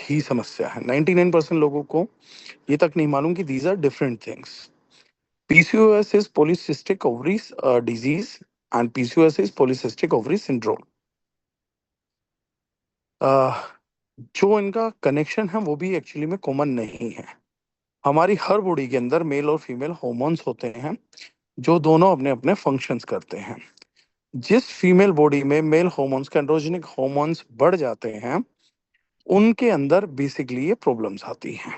ही समस्या है। 99% लोगों को ये तक नहीं मालूम कि these are different things. PCOS is polycystic ovary disease and PCOS is polycystic ovary syndrome. जो इनका कनेक्शन है वो भी एक्चुअली में कॉमन नहीं है। हमारी हर बॉडी के अंदर मेल और फीमेल हॉर्मोन्स होते हैं जो दोनों अपने अपने फंक्शंस करते हैं। जिस फीमेल बॉडी में मेल हॉर्मोन्स के एंड्रोजेनिक हॉर्मोन्स बढ़ जाते हैं उनके अंदर बेसिकली ये प्रॉब्लम्स आती हैं।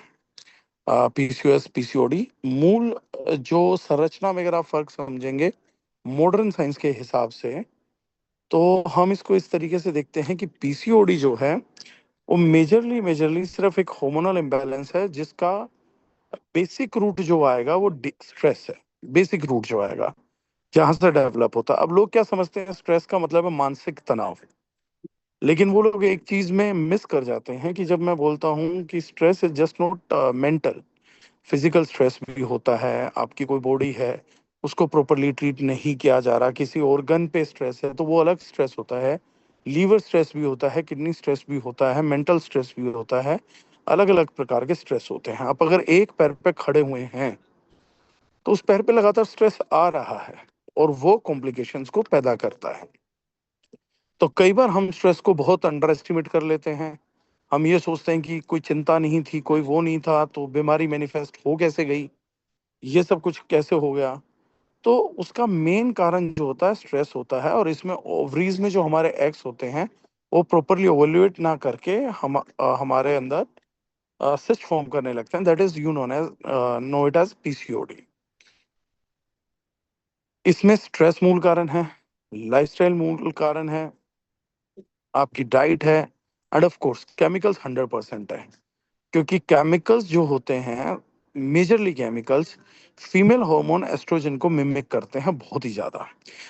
पीसीओएस पीसीओडी मूल जो संरचना में अगर आप फर्क समझेंगे मॉडर्न साइंस के हिसाब से, तो हम इसको इस तरीके से देखते हैं कि पीसीओडी जो है वो मेजरली सिर्फ एक हार्मोनल इम्बैलेंस है जिसका बेसिक रूट जो आएगा वो स्ट्रेस है। बेसिक रूट जो आएगा जहां से डेवलप होता है। अब लोग क्या समझते हैं स्ट्रेस का मतलब है मानसिक तनाव, लेकिन वो लोग एक चीज में मिस कर जाते हैं कि जब मैं बोलता हूँ कि stress is just not mental, physical stress भी होता है। आपकी कोई बॉडी है उसको प्रॉपरली ट्रीट नहीं किया जा रहा, किसी ऑर्गन पे स्ट्रेस है तो वो अलग स्ट्रेस होता है। लीवर स्ट्रेस भी होता है, किडनी स्ट्रेस भी होता है, मेंटल स्ट्रेस भी होता है। अलग अलग प्रकार के स्ट्रेस होते हैं। आप अगर एक पैर पे खड़े हुए हैं तो उस पैर पे लगातार स्ट्रेस आ रहा है और वो कॉम्प्लिकेशंस को पैदा करता है। तो कई बार हम स्ट्रेस को बहुत अंडर एस्टिमेट कर लेते हैं। हम ये सोचते हैं कि कोई चिंता नहीं थी, कोई वो नहीं था, तो बीमारी मैनिफेस्ट हो कैसे गई, ये सब कुछ कैसे हो गया। तो उसका मेन कारण जो होता है स्ट्रेस होता है। और इसमें ओवरीज में जो हमारे एग्स होते हैं वो प्रॉपरली ओवल्यूएट ना करके हमारे अंदर सिस्ट फॉर्म करने लगते हैं। That is you know it as PCOD. इसमें स्ट्रेस मूल कारण है, लाइफस्टाइल मूल कारण है, आपकी डाइट है, एंड ऑफ कोर्स केमिकल्स 100% है। क्योंकि केमिकल्स जो होते हैं, majorly chemicals female hormone oestrogen को मिमिक करते हैं बहुत ही ज्यादा।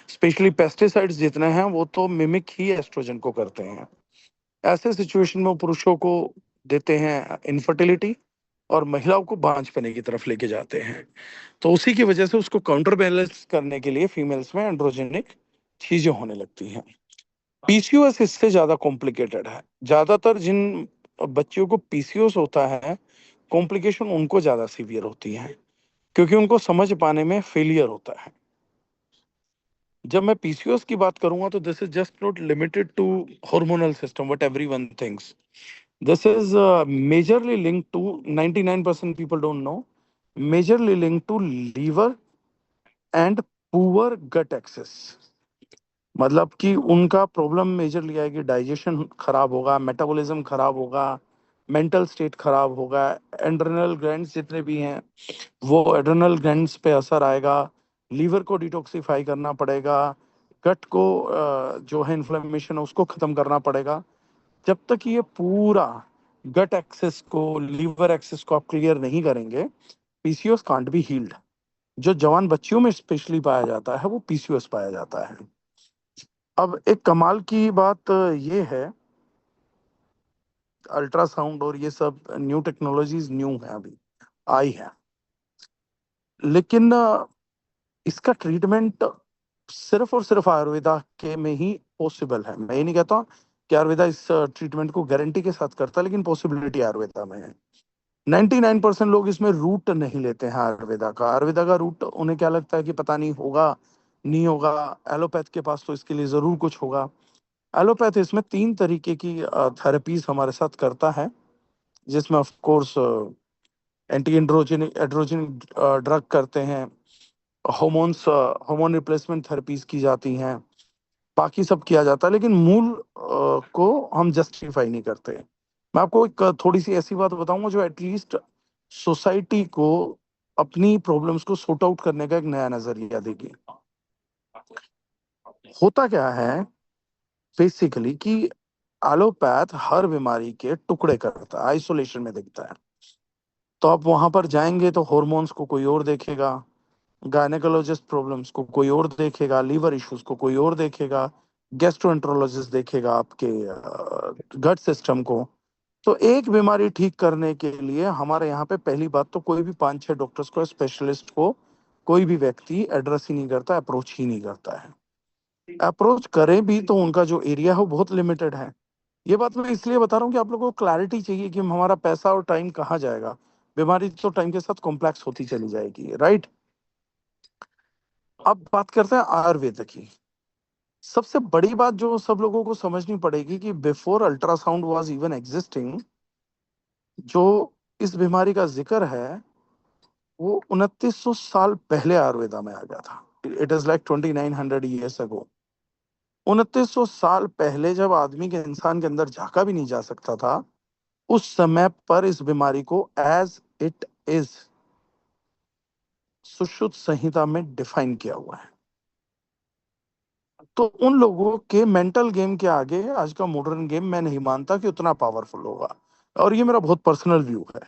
स्पेशली पेस्टिसाइड्स जितने हैं वो तो मिमिक ही एस्ट्रोजन को करते हैं। ऐसे सिचुएशन में वो पुरुषों को देते हैं इनफर्टिलिटी और महिलाओं को बांझपने की तरफ लेके जाते हैं। तो उसी की वजह से उसको काउंटर बैलेंस करने के लिए फीमेल्स में एंड्रोजेनिक चीजें होने लगती हैं। पीसीओएस इससे ज्यादा कॉम्प्लिकेटेड है। ज्यादातर जिन बच्चियों को पीसीओएस होता है कॉम्प्लिकेशन उनको ज्यादा सीवियर होती हैं क्योंकि उनको समझ पाने में फेलियर होता है। जब मैं पीसीओएस की बात करूंगा तो this is just not limited to hormonal system what everyone thinks. This is majorly linked to 99% people don't know, majorly linked to liver and poor gut access. मतलब कि उनका प्रॉब्लम मेजरली आएगी, डाइजेशन खराब होगा, मेटाबॉलिज्म खराब होगा, mental state खराब होगा, एड्रेनल ग्लैंड्स जितने भी हैं वो एड्रेनल ग्लैंड्स पे असर आएगा, लीवर को डिटॉक्सिफाई करना पड़ेगा, गट को जो है इन्फ्लेमेशन उसको खत्म करना पड़ेगा। जब तक ये पूरा गट एक्सेस को, लीवर एक्सेस को आप क्लियर नहीं करेंगे, पीसीओएस कांट बी हील्ड। जो जवान बच्चियों में स्पेशली पाया जाता है वो पीसीओएस पाया जाता है। अब एक कमाल की बात ये है, अल्ट्रासाउंड और ये सब न्यू टेक्नोलॉजीज न्यू है, अभी आई है, लेकिन इसका ट्रीटमेंट सिर्फ और सिर्फ आयुर्वेदा के में ही पॉसिबल है। मैं ये नहीं कहता कि आयुर्वेदा इस ट्रीटमेंट को गारंटी के साथ करता है, लेकिन पॉसिबिलिटी आयुर्वेदा में है। 99% लोग इसमें रूट नहीं लेते हैं आयुर्वेदा का। आयुर्वेदा का रूट उन्हें क्या लगता है कि पता नहीं होगा नहीं होगा, एलोपैथ के पास तो इसके लिए जरूर कुछ होगा। एलोपैथ इसमें 3 तरीके की थेरेपीज हमारे साथ करता है, जिसमें of course anti androgenic adrenergic drug करते हैं, हार्मोन्स हार्मोन रिप्लेसमेंट थेरेपीज की जाती हैं, बाकी सब किया जाता है, लेकिन मूल को हम जस्टिफाई नहीं करते। मैं आपको एक थोड़ी सी ऐसी बात बताऊंगा जो एटलीस्ट सोसाइटी को अपनी प्रॉब्लम्स को सॉर्ट आउट करने का एक नया नजरिया देगी। होता क्या है बेसिकली कि एलोपैथ हर बीमारी के टुकड़े करता है, आइसोलेशन में देखता है। तो आप वहां पर जाएंगे तो हॉर्मोन्स को कोई और देखेगा, गायनेकोलॉजिस्ट प्रॉब्लम्स को कोई और देखेगा, लीवर इश्यूज को कोई और देखेगा, गैस्ट्रोएंट्रोलॉजिस्ट देखेगा आपके गट सिस्टम को। तो एक बीमारी ठीक करने के लिए हमारे यहाँ पे पहली बात तो कोई भी 5-6 डॉक्टर्स को, स्पेशलिस्ट को कोई भी व्यक्ति एड्रेस ही नहीं करता, अप्रोच ही नहीं करता है। अप्रोच करें भी तो उनका जो एरिया है वो बहुत लिमिटेड है। ये बात मैं इसलिए बता रहा हूँ कि आप लोगों को क्लैरिटी चाहिए कि हमारा पैसा और टाइम कहाँ जाएगा। बीमारी तो टाइम के साथ कॉम्प्लेक्स होती चली जाएगी, राइट। अब बात करते हैं आयुर्वेद की। सबसे बड़ी बात जो सब लोगों को समझनी पड़ेगी कि before ultrasound was even existing, जो इस बीमारी का जिक्र है वो 2900 साल पहले आयुर्वेदा में आ गया था। It is like 2900 years ago. 2900 साल पहले जब आदमी के इंसान के अंदर झांका भी नहीं जा सकता था, उस समय पर इस बीमारी को एज इट इज सुश्रुत संहिता में डिफाइन किया हुआ है। तो उन लोगों के मेंटल गेम के आगे आज का मॉडर्न गेम मैं नहीं मानता कि उतना पावरफुल होगा। और ये मेरा बहुत पर्सनल व्यू है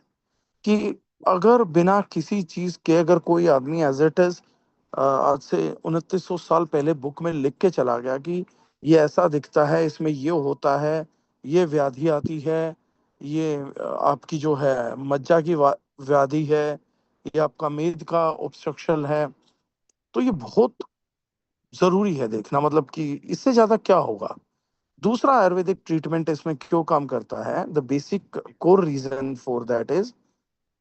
कि अगर बिना किसी चीज के अगर कोई आदमी एज इट इज आज से 2900 साल पहले बुक में लिख के चला गया कि ये ऐसा दिखता है, इसमें ये होता है, ये व्याधि आती है, ये आपकी जो है मज्जा की व्याधि है, ये आपका मेद का ऑब्स्ट्रक्शन है, तो ये बहुत जरूरी है देखना, मतलब कि इससे ज्यादा क्या होगा। दूसरा, आयुर्वेदिक ट्रीटमेंट इसमें क्यों काम करता है, the basic core reason for that is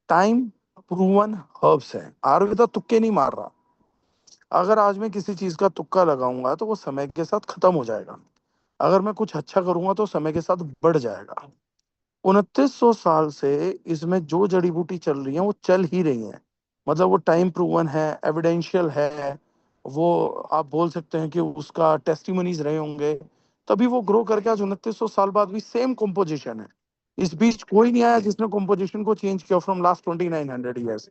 time proven herbs है। आयुर्वेदा तुक्के नहीं मार रहा। अगर आज मैं किसी चीज का तुक्का लगाऊंगा तो वो समय के साथ खत्म हो जाएगा, अगर मैं कुछ अच्छा करूंगा तो समय के साथ बढ़ जाएगा। 2900 साल से इसमें जो जड़ी बूटी चल रही है वो चल ही रही है, मतलब वो टाइम प्रूवन है, एविडेंशियल है। वो आप बोल सकते हैं कि उसका टेस्टिमोनीज रहे होंगे, तभी वो ग्रो करके आज 2900 साल बाद भी सेम कॉम्पोजिशन है। इस बीच कोई नहीं आया जिसने कॉम्पोजिशन को चेंज किया फ्रॉम लास्ट 2900 ईयर्स।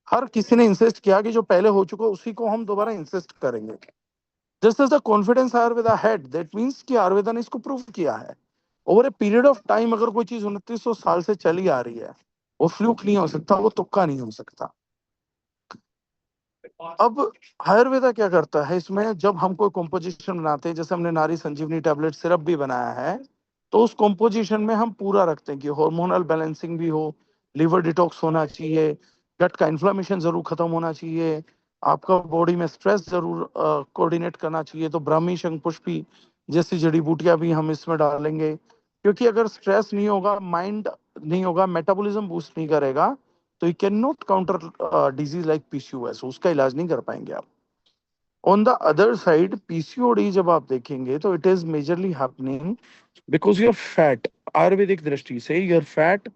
हर किसी ने इंसिस्ट किया कि जो पहले हो चुका उसी को हम दोबारा इंसिस्ट करेंगे। Just as the confidence Ayurveda had, that means कि आयुर्वेदा ने इसको प्रूव किया है। Over a period of time अगर कोई चीज 2900 साल से चली आ रही है, वो फ्लूक नहीं हो सकता, वो तुक्का नहीं हो सकता। अब आयुर्वेदा क्या करता है इसमें, जब हम कोई कॉम्पोजिशन बनाते हैं, जैसे हमने नारी संजीवनी टैबलेट सिरप भी बनाया है, तो उस कॉम्पोजिशन में हम पूरा रखते हैं कि हार्मोनल बैलेंसिंग भी हो, लिवर डिटॉक्स होना चाहिए, गट का इन्फ्लामेशन जरूर खत्म होना चाहिए, आपका बॉडी में स्ट्रेस जरूर कोऑर्डिनेट करना चाहिए। तो ब्राह्मी शंख पुष्पी जैसी जड़ी बूटियां भी हम इसमें डालेंगे, क्योंकि अगर स्ट्रेस नहीं होगा, माइंड नहीं होगा, मेटाबॉलिज्म बूस्ट नहीं करेगा, तो you can not counter disease like PCOS, उसका इलाज नहीं कर पाएंगे आप। On the other side PCOD जब आप देखेंगे तो it is majorly happening because your fat, Ayurvedic दृष्टि से your fat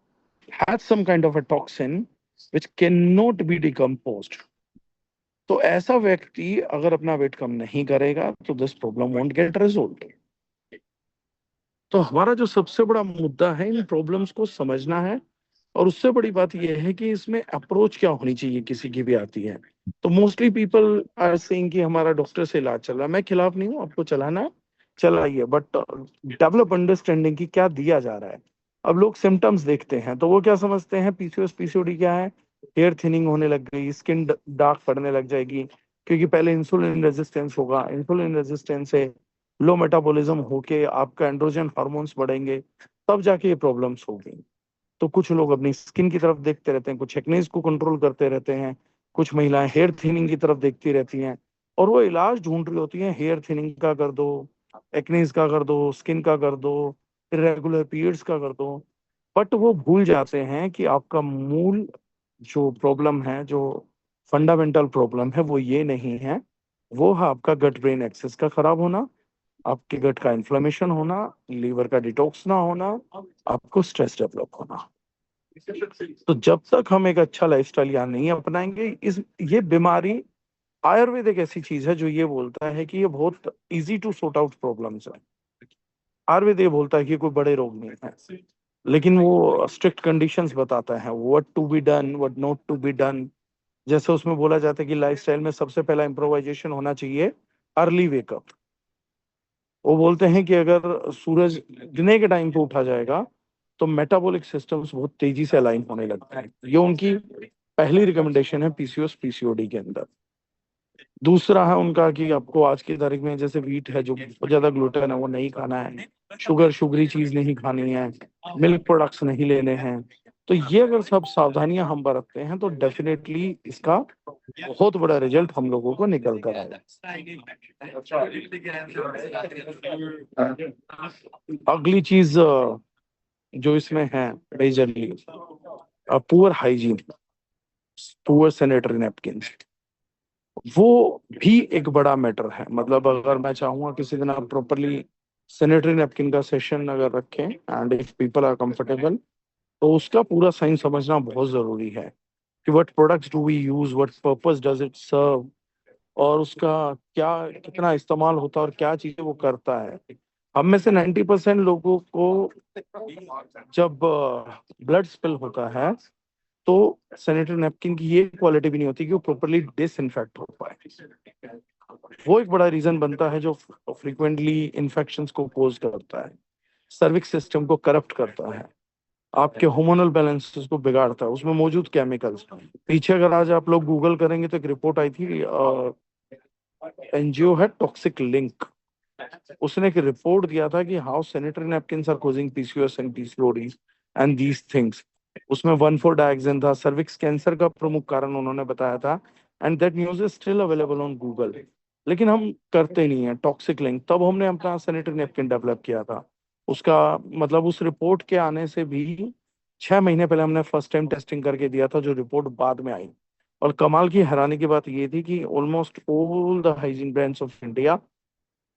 has some kind of a toxin which can not be decomposed. तो ऐसा व्यक्ति अगर अपना वेट कम नहीं करेगा तो this problem won't get resolve. तो हमारा जो सबसे बड़ा मुद्दा है इन प्रॉब्लम्स को समझना है, और उससे बड़ी बात यह है कि इसमें अप्रोच क्या होनी चाहिए किसी की भी आती है। तो मोस्टली पीपल आर सेइंग कि हमारा डॉक्टर से इलाज चल रहा है। मैं खिलाफ नहीं हूँ, आपको चलाना है चलाइए, बट डेवलप अंडरस्टैंडिंग की क्या दिया जा रहा है। अब लोग सिम्टम्स देखते हैं तो वो क्या समझते हैं, पीसीओएस पीसीओडी क्या है, हेयर थिनिंग होने लग गई, स्किन डार्क पड़ने लग जाएगी, क्योंकि पहले इंसुलिन रेजिस्टेंस होगा, इंसुलिन रेजिस्टेंस से लो मेटाबॉलिज्म होके आपका एंड्रोजन हार्मोन्स बढ़ेंगे, तब जाके ये प्रॉब्लम्स होगी। तो कुछ लोग अपनी स्किन की तरफ देखते रहते हैं, कुछ एक्नेस को कंट्रोल करते रहते हैं, कुछ महिलाएं हेयर थिनिंग की तरफ देखती रहती हैं, और वो इलाज ढूंढ रही होती हैं, हेयर थिनिंग का कर दो, एक्नेस का कर दो, स्किन का कर दो, इरेगुलर पीरियड्स का कर दो। बट वो भूल जाते हैं कि आपका मूल जो प्रॉब्लम है, जो फंडामेंटल प्रॉब्लम है, वो ये नहीं है। वो है आपका गट ब्रेन एक्सेस का खराब होना, आपके गट का इन्फ्लेमेशन होना, लीवर का डिटॉक्स ना होना, आपको स्ट्रेस डेवलप होना। तो जब तक हम एक अच्छा लाइफस्टाइल यहाँ नहीं अपनाएंगे, इस ये बीमारी, आयुर्वेद एक ऐसी चीज है जो ये बोलता है कि ये बहुत easy to sort out problems है। आयुर्वेद ये बोलता है कि कोई बड़े रोग नहीं है, लेकिन वो स्ट्रिक्ट कंडीशंस बताता है, what to be done, what not to be done. जैसे उसमें बोला जाता है कि लाइफस्टाइल में सबसे पहला इम्प्रोवाइजेशन होना चाहिए अर्ली वेकअप। वो बोलते हैं कि अगर सूरज गिरने के टाइम पे उठा जाएगा तो मेटाबॉलिक सिस्टम्स बहुत तेजी से अलाइन होने लगते हैं। ये उनकी पहली रिकमेंडेशन है पीसीओएस पीसीओडी के अंदर। दूसरा है उनका कि आपको आज की तारीख में जैसे व्हीट है जो बहुत ज्यादा ग्लूटेन है वो नहीं खाना है, शुगरी चीज नहीं खानी है, मिल्क प्रोडक्ट्स नहीं लेने हैं। तो ये अगर सब सावधानियां हम बरतते हैं तो डेफिनेटली इसका बहुत बड़ा रिजल्ट हम लोगों को निकल कर आएगा। अगली चीज जो इसमें है majorly poor hygiene, poor sanitary napkin, वो भी एक बड़ा मैटर है। मतलब अगर मैं चाहूंगा किसी दिन आप प्रॉपरली सैनिटरी नैपकिन का सेशन अगर रखें and if people are comfortable, तो उसका पूरा साइंस समझना बहुत जरूरी है कि what products do we use, what purpose does it serve, और उसका क्या कितना इस्तेमाल होता है और क्या चीजें वो करता है। हम में से 90% लोगों को जब ब्लड स्पिल होता है तो सैनिटरी नैपकिन की ये क्वालिटी भी नहीं होती कि वो प्रॉपरली डिसइंफेक्ट हो पाए। वो एक बड़ा रीजन बनता है जो फ्रीक्वेंटली इन्फेक्शंस को कोज करता है, सर्विक्स सिस्टम को करप्ट करता है, आपके हार्मोनल बैलेंसेस को बिगाड़ता है, उसमें मौजूद केमिकल्स। पीछे अगर आज आप लोग गूगल करेंगे तो एक रिपोर्ट आई थी, एनजीओ है टॉक्सिक लिंक, उसने एक रिपोर्ट दिया था कि how sanitary napkins are causing PCOS and PCOD and these things. उसमें 1,4-डायक्सिन था, सर्विक्स कैंसर का प्रमुख कारण उन्होंने बताया था। And that news is still available on Google. लेकिन हम करते नहीं है टॉक्सिक लिंक। तब हमने अपना सैनिटरी नैपकिन डेवलप किया था। उसका मतलब उस रिपोर्ट के आने से भी 6 महीने पहले हमने फर्स्ट टाइम टेस्टिंग करके दिया था, जो रिपोर्ट बाद में आई। और कमाल की हैरानी की बात ये थी कि almost all the hygiene brands of India,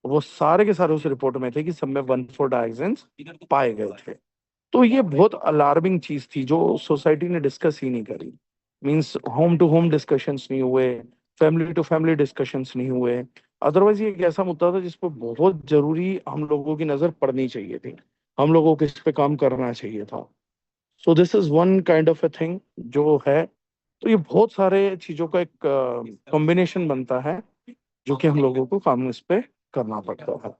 वो सारे के सारे उस रिपोर्ट में थे कि सब में 1,4-डायक्सिन्स पाए गए थे। तो ये बहुत अलार्मिंग चीज थी जो सोसाइटी ने डिस्कस ही नहीं करी। Means home to home discussions नहीं हुए, फैमिली टू फैमिली डिस्कशंस नहीं हुए। अदरवाइज ये एक ऐसा मुद्दा था जिस पर बहुत जरूरी हम लोगों की नजर पड़नी चाहिए थी, हम लोगों को इस पे काम करना चाहिए था। So this is one kind of a thing जो है। तो ये बहुत सारे चीजों का एक कॉम्बिनेशन बनता है जो कि हम लोगों को काम इस पे करना पड़ता है।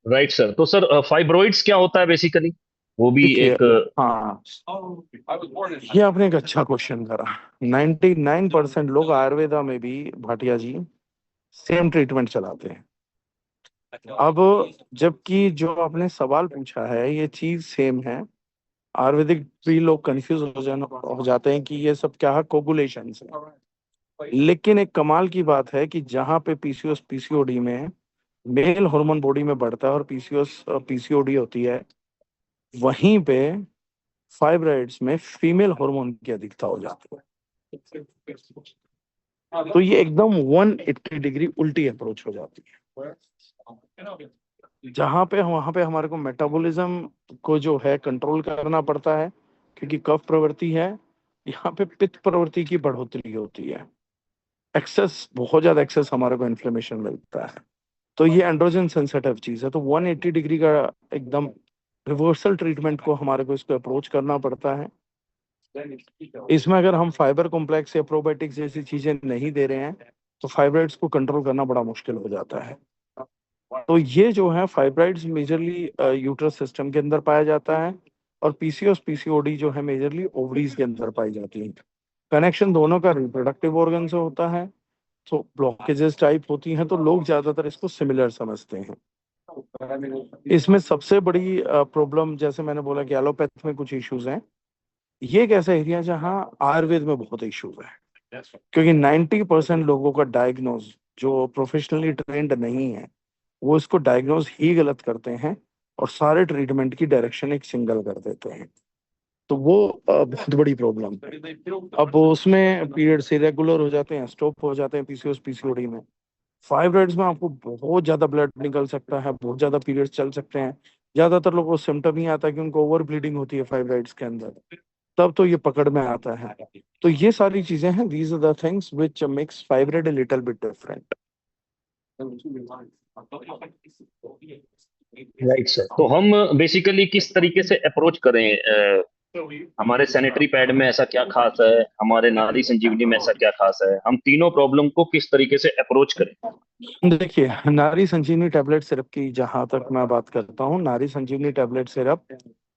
Right sir. तो सर फाइब्रॉइड्स क्या होता है बेसिकली, वो भी देखिए, एक। हाँ, ये आपने एक अच्छा क्वेश्चन करा। 99% लोग आयुर्वेदा में भी, भाटिया जी, सेम ट्रीटमेंट चलाते हैं। अब जबकि जो आपने सवाल पूछा है ये चीज सेम है। आयुर्वेदिक भी लोग कंफ्यूज हो जाते हैं कि ये सब क्या है, कोगुलेशन है। लेकिन एक कमाल की बात है कि जहाँ पे पीसीओएस पीसीओडी में मेल हार्मोन बॉडी में बढ़ता है और पीसीओएस पीसीओडी होती है, वहीं पे फाइब्रॉइड्स में फीमेल हार्मोन की अधिकता हो जाती है। तो ये एकदम 180 डिग्री उल्टी अप्रोच हो जाती है। जहां पे वहां पे हमारे को मेटाबॉलिज्म को जो है कंट्रोल करना पड़ता है, क्योंकि कफ प्रवृत्ति है। यहाँ पे पित्त प्रवृत्ति की बढ़ोतरी होती है, एक्सेस, बहुत ज्यादा एक्सेस हमारे को इन्फ्लेमेशन मिलता है। तो ये एंड्रोजन सेंसिटिव चीज है। तो 180 डिग्री का एकदम रिवर्सल ट्रीटमेंट को हमारे को इसको अप्रोच करना पड़ता है। इसमें अगर हम फाइबर कॉम्प्लेक्स या प्रोबायोटिक्स जैसी चीजें नहीं दे रहे हैं तो फाइब्राइड्स को कंट्रोल करना बड़ा मुश्किल हो जाता है। तो ये जो है फाइब्राइड्स मेजरली यूट्रस सिस्टम के अंदर पाया जाता है, और पीसीओएस पीसीओडी जो है मेजरली ओवरीज के अंदर पाई जाती है। कनेक्शन दोनों का रिप्रोडक्टिव ऑर्गन से होता है। तो ब्लॉकेजेस टाइप होती हैं तो लोग ज्यादातर इसको सिमिलर समझते हैं। इसमें सबसे बड़ी प्रॉब्लम, जैसे मैंने बोला कि एलोपैथ में कुछ इश्यूज हैं, ये एक ऐसा एरिया जहाँ आयुर्वेद में बहुत इश्यूज है। क्योंकि 90% लोगों का डायग्नोज जो प्रोफेशनली ट्रेंड नहीं है, वो इसको डायग्नोज ही गलत करते हैं और सारे ट्रीटमेंट की डायरेक्शन एक सिंगल कर देते हैं। तो वो बहुत बड़ी प्रॉब्लम है। अब उसमें पीरियड्स इरेगुलर हो जाते हैं, स्टॉप हो जाते हैं पीसीओएस पीसीओडी में। फाइब्रॉइड्स में आपको बहुत ज्यादा ब्लड निकल सकता है, बहुत ज्यादा पीरियड्स चल सकते हैं। ज्यादातर लोगों को सिम्टम ही आता है कि उनको ओवर ब्लीडिंग होती है फाइब्रॉइड्स के अंदर, तब तो ये पकड़ में आता है। तो ये सारी चीजें हैं, these are the things which makes fibroid a little bit different. Right sir. तो हम बेसिकली किस तरीके से अप्रोच करें, हमारे सैनिटरी पैड में ऐसा क्या खास है, हमारे नारी संजीवनी में ऐसा क्या खास है, हम तीनों प्रॉब्लम को किस तरीके से अप्रोच करें? देखिए, नारी संजीवनी टैबलेट सिरप की जहां तक मैं बात करता हूँ, नारी संजीवनी टैबलेट सिरप,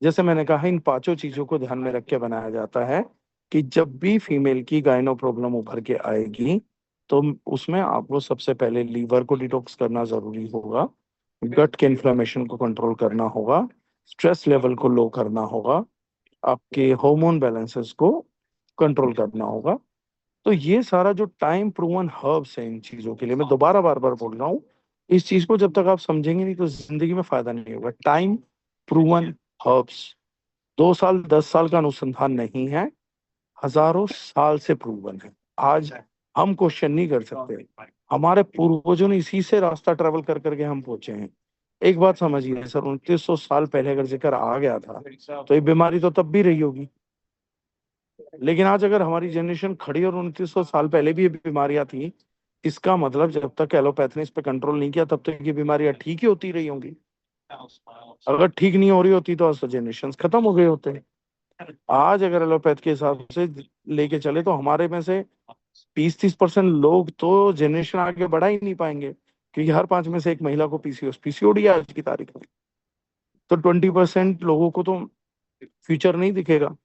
जैसे मैंने कहा, इन पांचों चीजों को ध्यान में रख के बनाया जाता है कि जब भी फीमेल की गायनो प्रॉब्लम उभर के आएगी तो उसमें आपको सबसे पहले लीवर को डिटॉक्स करना जरूरी होगा। गट के इन्फ्लेमेशन को कंट्रोल करना होगा, स्ट्रेस लेवल को लो करना होगा, आपके हार्मोन बैलेंसेस को कंट्रोल करना होगा। तो ये सारा जो टाइम प्रूवन हर्ब्स है इन चीजों के लिए, मैं दोबारा बार बार बोल रहा हूँ, इस चीज को जब तक आप समझेंगे नहीं तो जिंदगी में फायदा नहीं होगा। टाइम प्रूवन हर्ब्स 2 साल 10 साल का अनुसंधान नहीं है, हजारों साल से प्रूवन है। आज हम क्वेश्चन नहीं कर सकते, हमारे पूर्वजों ने इसी से रास्ता ट्रेवल कर करके हम पहुंचे हैं। एक बात समझिए सर, 2900 साल पहले अगर जिक्र आ गया था तो ये बीमारी तो तब भी रही होगी। लेकिन आज अगर हमारी जनरेशन खड़ी और 2900 साल पहले भी ये बीमारियां थी, इसका मतलब जब तक एलोपैथ ने इस पे कंट्रोल नहीं किया तब तक ये बीमारियां ठीक ही होती रही होंगी। अगर ठीक नहीं हो रही होती तो आज तो जनरेशन खत्म हो गए होते। आज अगर एलोपैथ के हिसाब से लेके चले तो हमारे में से 20-30% लोग तो जनरेशन आगे बढ़ा ही नहीं पाएंगे, क्योंकि हर 5 में से एक महिला को पीसीओएस पीसीओडी है आज की तारीख में। तो 20% लोगों को तो फ्यूचर नहीं दिखेगा।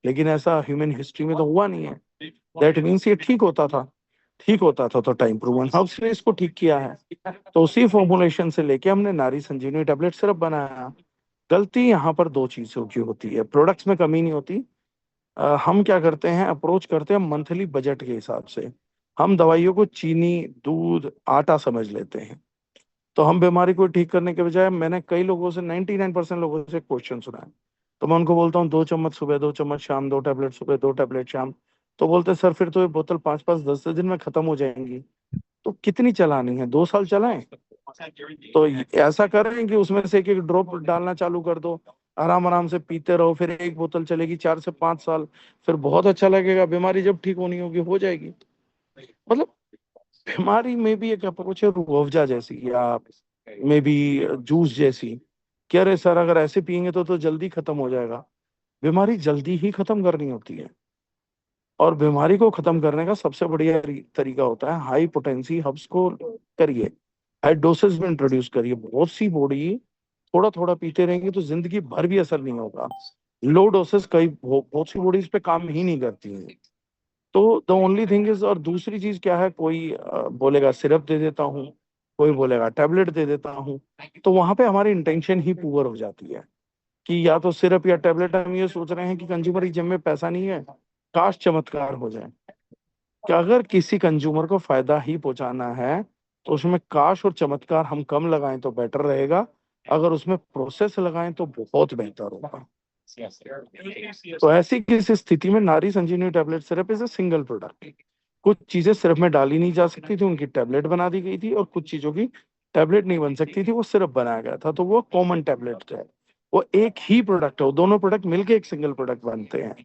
लेकिन ऐसा ह्यूमन हिस्ट्री में तो हुआ नहीं है। दैट मीन्स ये ठीक होता था, ठीक होता था तो टाइम प्रूवन हर्ब्स ने इसको ठीक किया है। तो उसी फॉर्मुलेशन से लेके हमने नारी संजीवनी टैबलेट सिरप बनाया। गलती यहाँ पर दो चीजों की होती है, प्रोडक्ट्स में कमी नहीं होती। हम क्या करते हैं, अप्रोच करते हैं मंथली बजट के हिसाब से। हम दवाइयों को चीनी, दूध, आटा समझ लेते हैं। तो हम बीमारी को ठीक करने के बजाय, मैंने कई लोगों से 99% लोगों से क्वेश्चन सुना है। तो मैं उनको बोलता हूँ 2 चम्मच सुबह, 2 चम्मच शाम, 2 टैबलेट सुबह, 2 टैबलेट शाम। तो बोलते हैं सर फिर तो ये बोतल 5-5 10-10 दिन में खत्म हो जाएंगी। तो कितनी चलानी है, 2 साल चलाएं? तो ऐसा करें कि उसमें से एक एक ड्रॉप डालना चालू कर दो, आराम आराम से पीते रहो, फिर एक बोतल चलेगी 4 से 5 साल। फिर बहुत अच्छा लगेगा, बीमारी जब ठीक होनी होगी हो जाएगी। मतलब बीमारी में भी एक अप्रोच है रूह अफ़ज़ा जैसी, या मे बी जूस जैसी, कि अरे सर अगर ऐसे पियेंगे तो जल्दी खत्म हो जाएगा। बीमारी जल्दी ही खत्म करनी होती है। और बीमारी को खत्म करने का सबसे बढ़िया तरीका होता है हाई पोटेंसी हब्स को करिए, हाई डोसेज में इंट्रोड्यूस करिए। बहुत सी बॉडी थोड़ा थोड़ा पीते रहेंगे तो जिंदगी भर भी असर नहीं होगा। लो डोसेस कई बहुत सी बॉडीज पे काम ही नहीं करती हैं। तो द ओनली थिंग इज, और दूसरी चीज क्या है, कोई बोलेगा सिरप दे देता हूँ, कोई बोलेगा टैबलेट दे देता हूँ। तो वहां पे हमारी इंटेंशन ही पुअर हो जाती है कि या तो सिरप या टैबलेट, हम ये सोच रहे हैं कि कंज्यूमर की जेब में पैसा नहीं है, काश चमत्कार हो जाए। कि अगर किसी कंज्यूमर को फायदा ही पहुंचाना है तो उसमें काश और चमत्कार हम कम लगाएं तो बेटर रहेगा। अगर उसमें प्रोसेस लगाएं तो बहुत बेहतर होगा। तो ऐसी किसी स्थिति में Nari Sanjivani tablet syrup is a single product. कुछ चीजें सिरप में डाली नहीं जा सकती थी, उनकी टैबलेट बना दी गई थी, और कुछ चीजों की टैबलेट नहीं बन सकती थी, वो सिरप बनाया गया था, तो वो कॉमन टैबलेट है। वो एक ही प्रोडक्ट है, वो दोनों प्रोडक्ट मिलके एक सिंगल प्रोडक्ट बनते हैं।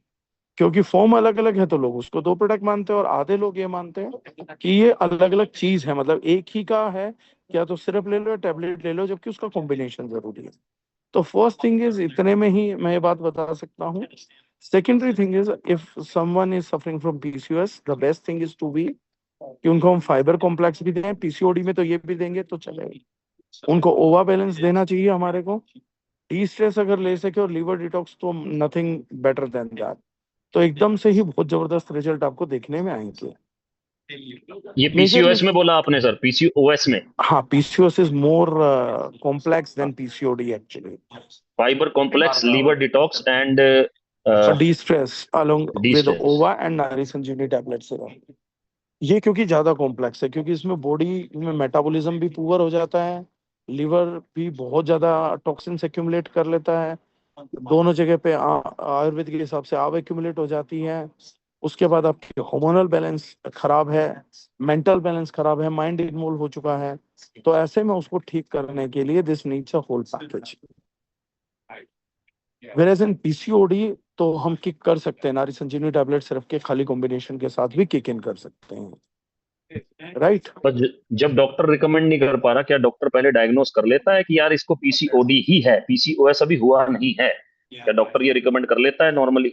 क्योंकि फॉर्म अलग अलग है तो लोग उसको दो प्रोडक्ट मानते हैं, और आधे लोग ये मानते हैं कि ये अलग अलग चीज है, मतलब एक ही का है, क्या तो सिरप ले लो या टैबलेट ले लो, जबकि उसका कॉम्बिनेशन जरूरी है। तो फर्स्ट थिंग इज, इतने में ही मैं ये बात बता सकता हूँ। Secondary thing is, if someone is suffering from PCOS, the best thing is to be कि उनको हम फाइबर कॉम्प्लेक्स भी दें, पीसीओडी में तो ये भी देंगे तो चलेगा। उनको ओवा बैलेंस देना चाहिए हमारे को, डी स्ट्रेस अगर ले सके, और लीवर डिटॉक्स तो नथिंग बेटर देन दैट। तो एकदम से ही बहुत जबरदस्त रिजल्ट आपको देखने में आएंगे। ये मेजरली, पीसीओएस में बोला आपने सर, पीसीओएस में? हाँ, PCOS is more complex than PCOD actually. Fibre complex, liver detox and और destress along the with stress. Ova and Nari Sanjivani tablet syrup. ये क्योंकि ज्यादा कॉम्प्लेक्स है, क्योंकि इसमें बॉडी में मेटाबॉलिज्म भी पुअर हो जाता है, लिवर भी बहुत ज्यादा टॉक्सिन एक्यूमुलेट कर लेता है, दोनों जगह पे आयुर्वेद के हिसाब से आग एक्यूमुलेट हो जाती है। उसके बाद आपकी हार्मोनल बैलेंस खराब है, मेंटल बैलेंस खराब है, माइंड इन्वॉल्व हो चुका है। तो ऐसे में उसको ठीक करने के लिए this needs a whole package. Whereas in PCOD तो हम किक कर सकते हैं, नारी संजीवनी टैबलेट सिर्फ के खाली कॉम्बिनेशन के साथ भी किक इन कर सकते हैं, राइट। पर जब डॉक्टर रिकमेंड नहीं कर पा रहा, क्या डॉक्टर पहले डायग्नोस कर लेता है कि यार इसको पीसीओडी ही है, पीसीओएस अभी हुआ नहीं है? क्या डॉक्टर ये रिकमेंड कर लेता है नॉर्मली?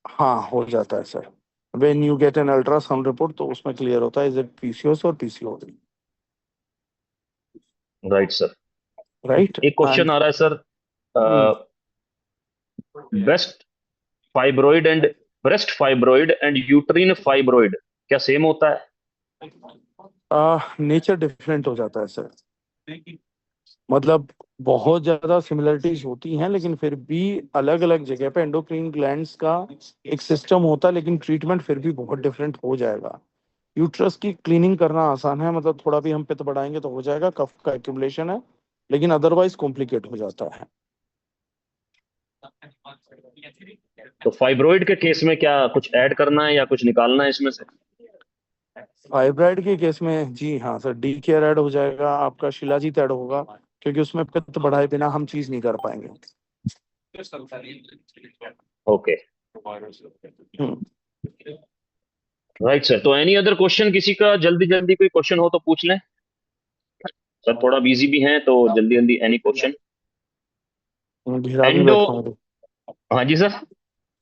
हाँ, हो जाता है sir. When you get an ultrasound report तो उसमें क्लियर होता है इज इट पीसीओएस और पीसीओडी, राइट सर। राइट। एक क्वेश्चन एंड आ रहा है sir, breast fibroid and breast fibroid and uterine fibroid क्या सेम होता है? नेचर डिफरेंट हो जाता है सर। मतलब बहुत ज्यादा सिमिलरिटीज होती हैं, लेकिन फिर भी अलग अलग जगह पे एंडोक्रीन ग्लैंड्स का एक सिस्टम होता है, लेकिन ट्रीटमेंट फिर भी बहुत डिफरेंट हो जाएगा। यूट्रस की क्लीनिंग करना आसान है, मतलब थोड़ा भी हम पित्त बढ़ाएंगे तो हो जाएगा, कफ का एक्यूमुलेशन है, लेकिन अदरवाइज कॉम्प्लिकेट हो जाता है। तो फाइब्रॉइड के केस में क्या कुछ ऐड करना है या कुछ निकालना है इसमें से? फाइब्राइड के केस में जी हाँ सर, डी केयर ऐड हो जाएगा, आपका शिलाजीत ऐड होगा, क्योंकि उसमें पित्त बढ़ाए बिना हम चीज नहीं कर पाएंगे। ओके। हम्म। Right sir. तो एनी अदर क्वेश्चन किसी का, जल्दी जल्दी कोई क्वेश्चन हो तो पूछ लें। सर थोड़ा बिजी भी हैं तो जल्दी जल्दी एनी क्वेश्चन। मैं घेरा भी एंडो। बैठा हूँ, हाँ जी सर।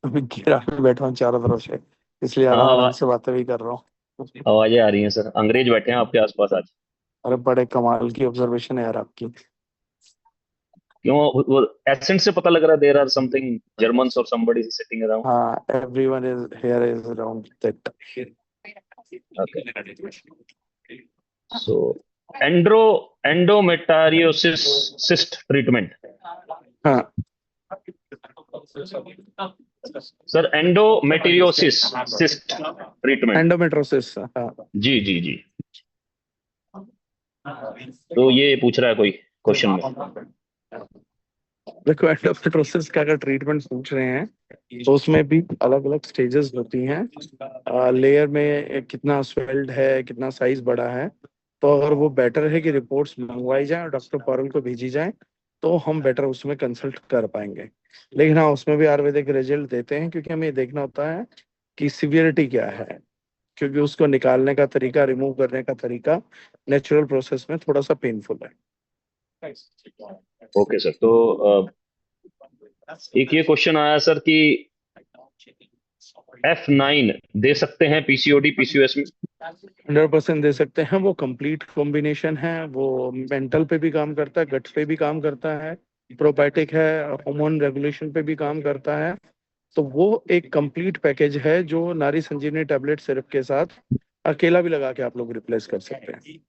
अभी घेरा भी बैठा हूँ चारों तरफ से, इसलिए हाँ, आराम आराम से बातें भी कर रहा हूँ। आवाजें आ रही हैं सर, अंग्रेज बैठे हैं आपके आसपास आज। अरे बड़े कमाल की ऑब्जर्वेशन है यार आपकी। क्यों? वो एसेंट से पता लग रहा है देयर आर समथिंग जर्मन्स और समबडी सिटिंग अराउंड। हाँ, everyone is here is around that. Okay. So andro endometriosis cyst treatment. हाँ, sir endometriosis cyst treatment. Endometriosis, हाँ। जी जी जी। तो ये पूछ रहा है कोई क्वेश्चन में। देखो, एंडोमेट्रोसिस का अगर ट्रीटमेंट पूछ रहे हैं तो उसमें भी अलग अलग स्टेजेस होती हैं। लेयर में कितना स्वेल्ड है, कितना साइज बड़ा है, तो अगर वो बेटर है कि रिपोर्ट्स मंगवाई जाए और डॉक्टर पारुल को भेजी जाए, तो हम बेटर उसमें कंसल्ट कर पाएंगे। लेकिन हाँ, उसमें भी आयुर्वेदिक रिजल्ट देते हैं, क्योंकि हमें ये देखना होता है कि सिवियरिटी क्या है, क्योंकि उसको निकालने का तरीका, रिमूव करने का तरीका नेचुरल प्रोसेस में थोड़ा सा पेनफुल है। Okay sir. तो एक ये क्वेश्चन आया सर कि F9 दे सकते हैं पीसीओडी पीसीओएस में? 100% दे सकते हैं, वो कंप्लीट कॉम्बिनेशन है, वो मेंटल पे भी काम करता है, गट्स पे भी काम करता है, प्रोबायोटिक है, हार्मोन रेगुलेशन पे भी काम करता है। तो वो एक कंप्लीट पैकेज है जो नारी संजीवनी टैबलेट सिरप के साथ अकेला भी लगा के आप लोग रिप्लेस कर सकते हैं।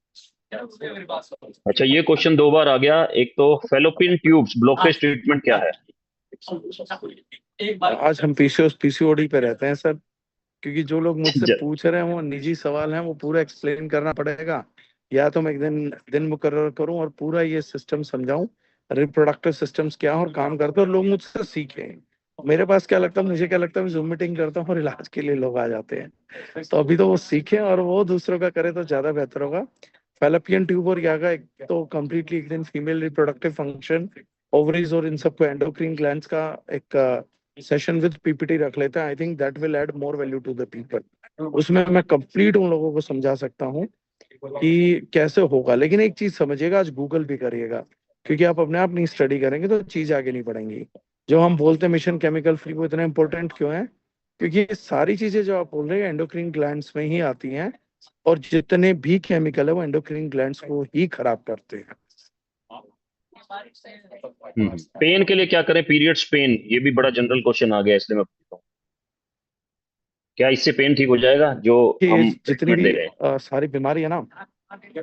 अच्छा, ये क्वेश्चन दो बार आ गया। एक तो फेलोपियन ट्यूब्स ब्लॉकेज ट्रीटमेंट क्या है? आज हम पीसीओएस पीसीओडी पे रहते हैं सर, क्योंकि जो लोग मुझसे ज- पूछ रहे हैं वो निजी सवाल हैं, वो पूरा एक्सप्लेन करना पड़ेगा, या तो मैं एक दिन दिन मुकर्रर करूं और पूरा ये सिस्टम समझाऊं, रिप्रोडक्टिव सिस्टम्स क्या है और काम करते हैं, और लोग मुझसे सीखें। मेरे पास क्या लगता है, मुझे क्या लगता है, मैं जूम मीटिंग करता हूँ और इलाज के लिए लोग आ जाते हैं, तो अभी तो वो सीखें और वो दूसरों का करे तो ज्यादा बेहतर होगा। फैलोपियन ट्यूब और यागा एक तो कम्प्लीटली एक दिन फीमेल रिप्रोडक्टिव फंक्शन, ओवरीज और इन सबको एंडोक्रीन ग्लैंड्स का एक सेशन विद पीपीटी रख लेते हैं। I think that will add more value to the people. उसमें मैं कंप्लीट उन लोगों को समझा सकता हूँ कि कैसे होगा। लेकिन एक चीज समझिएगा, आज गूगल भी करिएगा, क्योंकि आप अपने आप नहीं स्टडी करेंगे तो चीज आगे नहीं बढ़ेंगी। जो हम बोलते हैं मिशन केमिकल फ्री, वो इतना इंपॉर्टेंट क्यों है? क्योंकि ये सारी चीजें जो आप बोल रहे हैं एंडोक्रीन ग्लैंड्स में ही आती हैं, और जितने भी केमिकल है वो एंडोक्रीन ग्लैंड्स को ही खराब करते हैं। पेन के लिए क्या करें? पीरियड्स पेन, ये भी बड़ा जनरल क्वेश्चन आ गया, इसलिए मैं पूछता हूँ। क्या इससे पेन ठीक हो जाएगा जो कि हम जितनी ट्रीटमेंट दे भी रहे हैं? सारी बीमारी है ना,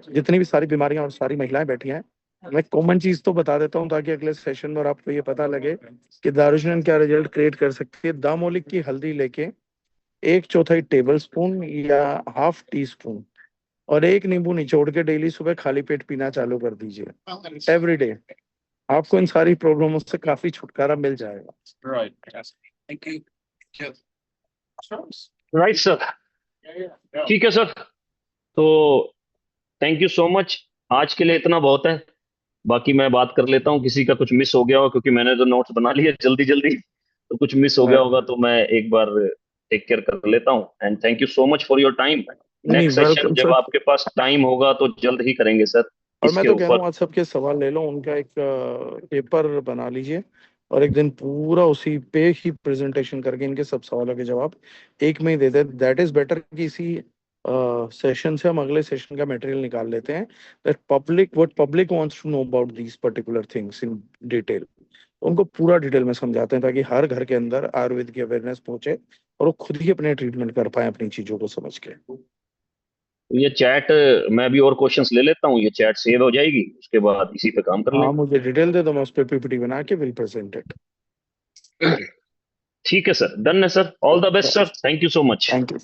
जितनी भी सारी बीमारियां और सारी महिलाएं बैठी हैं, मैं कॉमन चीज तो बता देता हूँ ताकि अगले सेशन में और आपको ये पता लगे कि दारूशनान क्या रिजल्ट क्रिएट कर सकती है। दामोलिक की हल्दी लेके एक चौथाई टेबल स्पून या हाफ टी स्पून और एक नींबू निचोड़ के डेली सुबह खाली पेट पीना चालू कर दीजिए, एवरी डे। आपको इन सारी प्रॉब्लमों से काफी छुटकारा मिल जाएगा। Right sir. ठीक है सर। तो थैंक यू सो मच। आज के लिए इतना बहुत है। बाकी मैं बात कर लेता हूँ, किसी का कुछ मिस हो गया हो, क्योंकि मैंने तो नोट्स बना लिए जल्दी जल्दी, तो कुछ मिस हो गया होगा तो मैं एक बार टेक केयर कर लेता हूँ। And thank you so much for your time. नहीं, नेक्स्ट सेशन वेलकम जब सर। आपके पास टाइम होगा तो जल्द ही करेंगे सर और मैं इसके तो कह रहा ऊपर। हूँ आज सबके सवाल ले लो, उनका एक पेपर बना लीजिए, और एक दिन पूरा उसी पे ही प्रेजेंटेशन करके इनके सब सवालों के जवाब एक में ही दे दे। दैट इज बेटर कि इसी सेशन से हम अगले सेशन का मटेरियल निकाल लेते हैं, that public what public wants to know about these particular things in detail. उनको पूरा डिटेल में समझाते हैं ताकि हर घर के अंदर आयुर्वेद की अवेयरनेस पहुंचे और वो खुद ही अपने ट्रीटमेंट कर पाए अपनी चीजों को समझ के। ये चैट, मैं भी और क्वेश्चंस ले लेता हूँ, ये चैट सेव हो जाएगी, उसके बाद इसी पे काम कर हाँ, लेंगे। मुझे डिटेल दे दो, मैं उस पर पीपीटी बना के विल प्रेजेंट इट। ठीक है सर, डन है sir, all the best sir, thank you so much. Thank you.